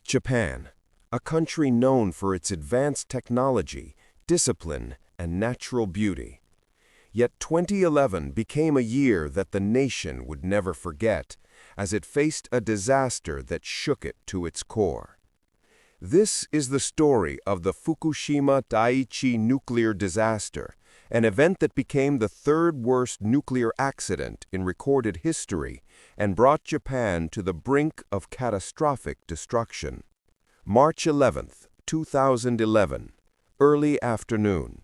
Japan, a country known for its advanced technology, discipline, and natural beauty. Yet 2011 became a year that the nation would never forget, as it faced a disaster that shook it to its core. This is the story of the Fukushima Daiichi nuclear disaster, an event that became the third worst nuclear accident in recorded history and brought Japan to the brink of catastrophic destruction. March 11, 2011, early afternoon.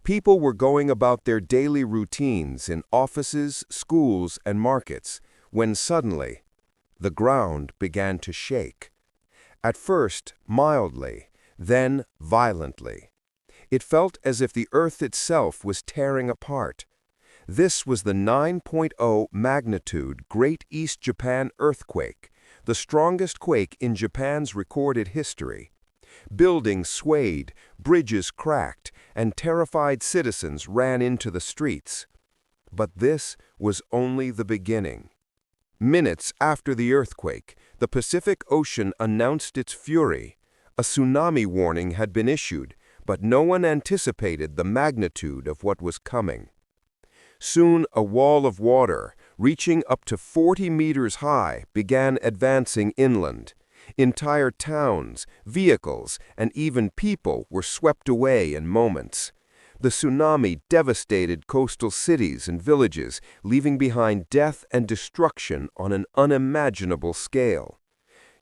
People were going about their daily routines in offices, schools, and markets when suddenly the ground began to shake. At first, mildly, then violently. It felt as if the earth itself was tearing apart. This was the 9.0 magnitude Great East Japan earthquake, the strongest quake in Japan's recorded history. Buildings swayed, bridges cracked, and terrified citizens ran into the streets. But this was only the beginning. Minutes after the earthquake, the Pacific Ocean announced its fury. A tsunami warning had been issued, but no one anticipated the magnitude of what was coming. Soon a wall of water, reaching up to 40 meters high, began advancing inland. Entire towns, vehicles, and even people were swept away in moments. The tsunami devastated coastal cities and villages, leaving behind death and destruction on an unimaginable scale.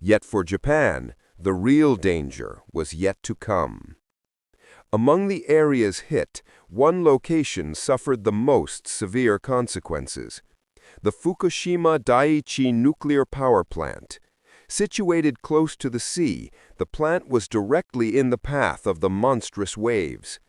Yet for Japan, the real danger was yet to come. Among the areas hit, one location suffered the most severe consequences: the Fukushima Daiichi nuclear power plant. Situated close to the sea, the plant was directly in the path of the monstrous waves.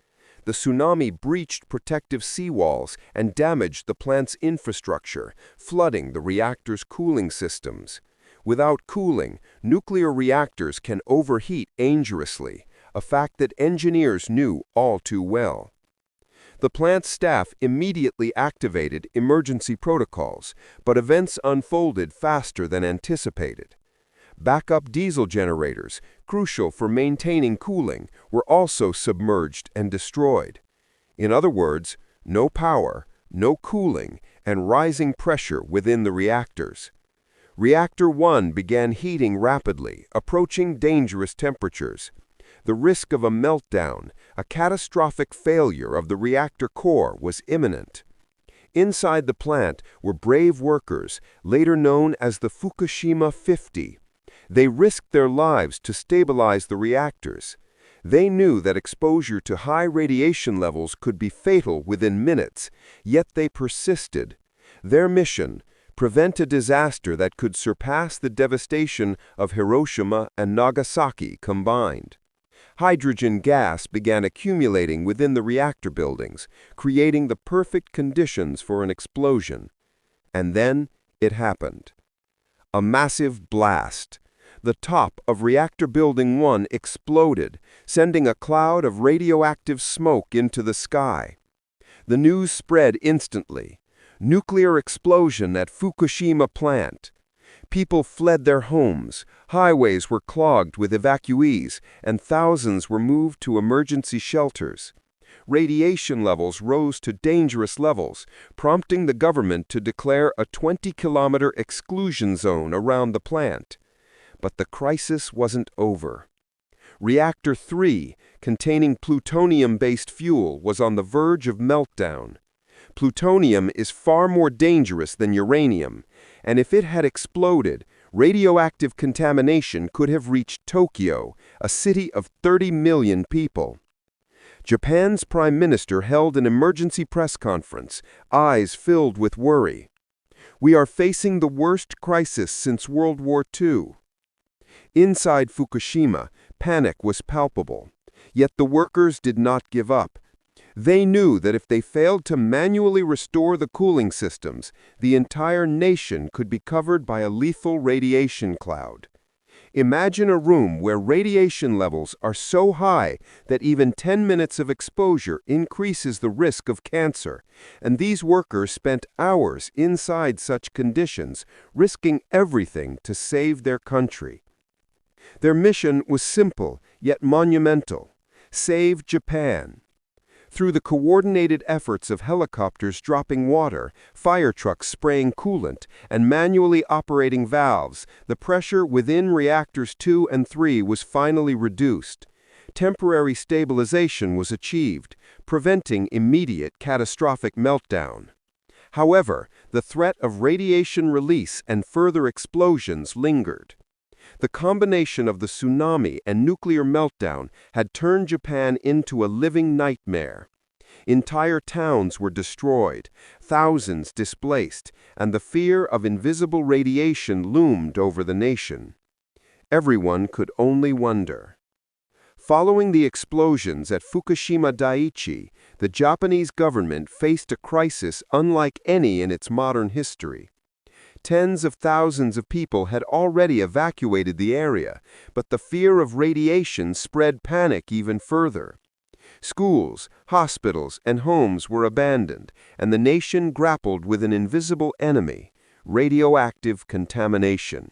The tsunami breached protective seawalls and damaged the plant's infrastructure, flooding the reactor's cooling systems. Without cooling, nuclear reactors can overheat dangerously, a fact that engineers knew all too well. The plant's staff immediately activated emergency protocols, but events unfolded faster than anticipated. Backup diesel generators, crucial for maintaining cooling, were also submerged and destroyed. In other words, no power, no cooling, and rising pressure within the reactors. Reactor 1 began heating rapidly, approaching dangerous temperatures. The risk of a meltdown, a catastrophic failure of the reactor core, was imminent. Inside the plant were brave workers, later known as the Fukushima 50. They risked their lives to stabilize the reactors. They knew that exposure to high radiation levels could be fatal within minutes, yet they persisted. Their mission: prevent a disaster that could surpass the devastation of Hiroshima and Nagasaki combined. Hydrogen gas began accumulating within the reactor buildings, creating the perfect conditions for an explosion. And then it happened. A massive blast. The top of Reactor Building 1 exploded, sending a cloud of radioactive smoke into the sky. The news spread instantly. Nuclear explosion at Fukushima plant. People fled their homes, highways were clogged with evacuees, and thousands were moved to emergency shelters. Radiation levels rose to dangerous levels, prompting the government to declare a 20-kilometer exclusion zone around the plant. But the crisis wasn't over. Reactor 3, containing plutonium-based fuel, was on the verge of meltdown. Plutonium is far more dangerous than uranium, and if it had exploded, radioactive contamination could have reached Tokyo, a city of 30 million people. Japan's Prime Minister held an emergency press conference, eyes filled with worry. "We are facing the worst crisis since World War II." Inside Fukushima, panic was palpable, yet the workers did not give up. They knew that if they failed to manually restore the cooling systems, the entire nation could be covered by a lethal radiation cloud. Imagine a room where radiation levels are so high that even 10 minutes of exposure increases the risk of cancer, and these workers spent hours inside such conditions, risking everything to save their country. Their mission was simple, yet monumental: save Japan. Through the coordinated efforts of helicopters dropping water, fire trucks spraying coolant, and manually operating valves, the pressure within reactors 2 and 3 was finally reduced. Temporary stabilization was achieved, preventing immediate catastrophic meltdown. However, the threat of radiation release and further explosions lingered. The combination of the tsunami and nuclear meltdown had turned Japan into a living nightmare. Entire towns were destroyed, thousands displaced, and the fear of invisible radiation loomed over the nation. Everyone could only wonder. Following the explosions at Fukushima Daiichi, the Japanese government faced a crisis unlike any in its modern history. Tens of thousands of people had already evacuated the area, but the fear of radiation spread panic even further. Schools, hospitals, and homes were abandoned, and the nation grappled with an invisible enemy: radioactive contamination.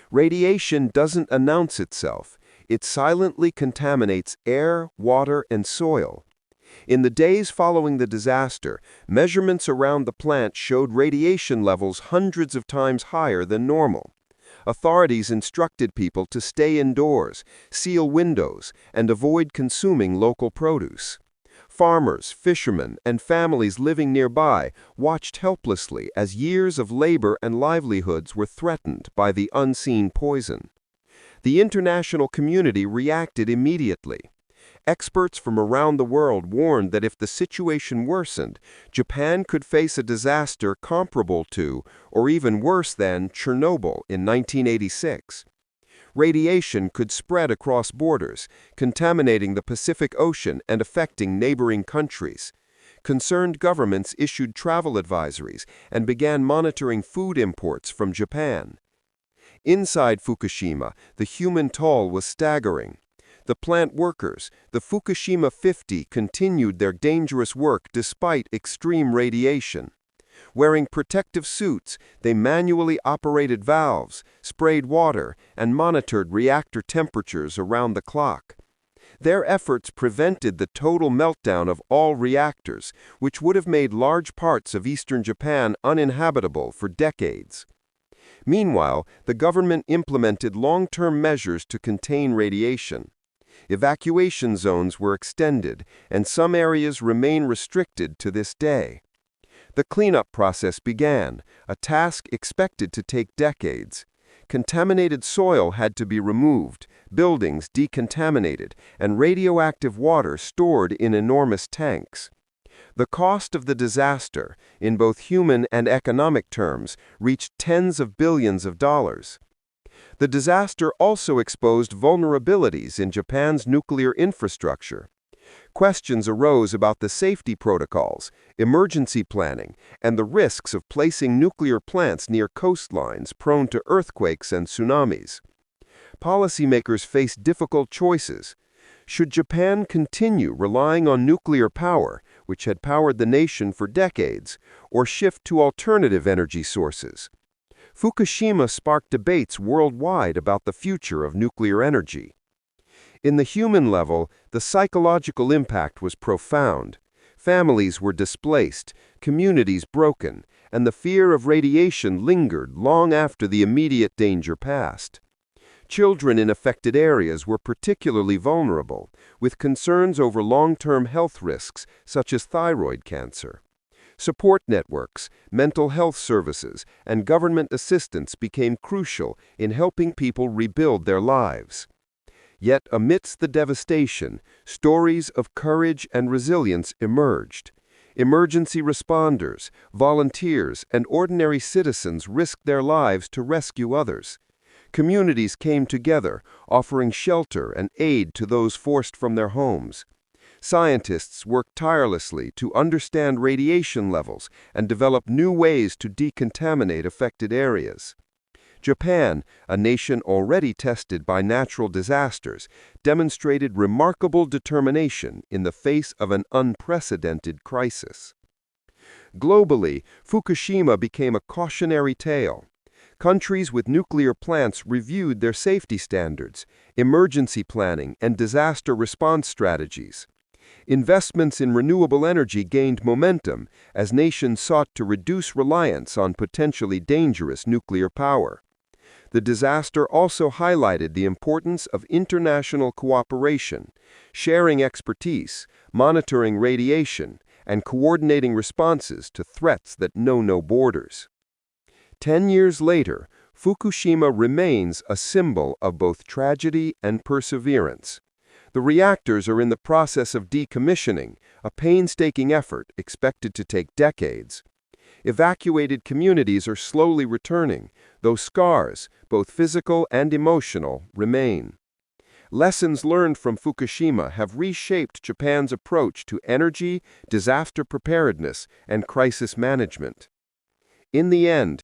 Radiation doesn't announce itself. It silently contaminates air, water, and soil. In the days following the disaster, measurements around the plant showed radiation levels hundreds of times higher than normal. Authorities instructed people to stay indoors, seal windows, and avoid consuming local produce. Farmers, fishermen, and families living nearby watched helplessly as years of labor and livelihoods were threatened by the unseen poison. The international community reacted immediately. Experts from around the world warned that if the situation worsened, Japan could face a disaster comparable to, or even worse than, Chernobyl in 1986. Radiation could spread across borders, contaminating the Pacific Ocean and affecting neighboring countries. Concerned governments issued travel advisories and began monitoring food imports from Japan. Inside Fukushima, the human toll was staggering. The plant workers, the Fukushima 50, continued their dangerous work despite extreme radiation. Wearing protective suits, they manually operated valves, sprayed water, and monitored reactor temperatures around the clock. Their efforts prevented the total meltdown of all reactors, which would have made large parts of eastern Japan uninhabitable for decades. Meanwhile, the government implemented long-term measures to contain radiation. Evacuation zones were extended, and some areas remain restricted to this day. The cleanup process began, a task expected to take decades. Contaminated soil had to be removed, buildings decontaminated, and radioactive water stored in enormous tanks. The cost of the disaster, in both human and economic terms, reached tens of billions of dollars. The disaster also exposed vulnerabilities in Japan's nuclear infrastructure. Questions arose about the safety protocols, emergency planning, and the risks of placing nuclear plants near coastlines prone to earthquakes and tsunamis. Policymakers faced difficult choices. Should Japan continue relying on nuclear power, which had powered the nation for decades, or shift to alternative energy sources? Fukushima sparked debates worldwide about the future of nuclear energy. In the human level, the psychological impact was profound. Families were displaced, communities broken, and the fear of radiation lingered long after the immediate danger passed. Children in affected areas were particularly vulnerable, with concerns over long-term health risks such as thyroid cancer. Support networks, mental health services, and government assistance became crucial in helping people rebuild their lives. Yet amidst the devastation, stories of courage and resilience emerged. Emergency responders, volunteers, and ordinary citizens risked their lives to rescue others. Communities came together, offering shelter and aid to those forced from their homes. Scientists worked tirelessly to understand radiation levels and develop new ways to decontaminate affected areas. Japan, a nation already tested by natural disasters, demonstrated remarkable determination in the face of an unprecedented crisis. Globally, Fukushima became a cautionary tale. countries with nuclear plants reviewed their safety standards, emergency planning, and disaster response strategies. Investments in renewable energy gained momentum as nations sought to reduce reliance on potentially dangerous nuclear power. The disaster also highlighted the importance of international cooperation, sharing expertise, monitoring radiation, and coordinating responses to threats that know no borders. 10 years later, Fukushima remains a symbol of both tragedy and perseverance. The reactors are in the process of decommissioning, a painstaking effort expected to take decades. Evacuated communities are slowly returning, though scars, both physical and emotional, remain. Lessons learned from Fukushima have reshaped Japan's approach to energy, disaster preparedness, and crisis management. In the end,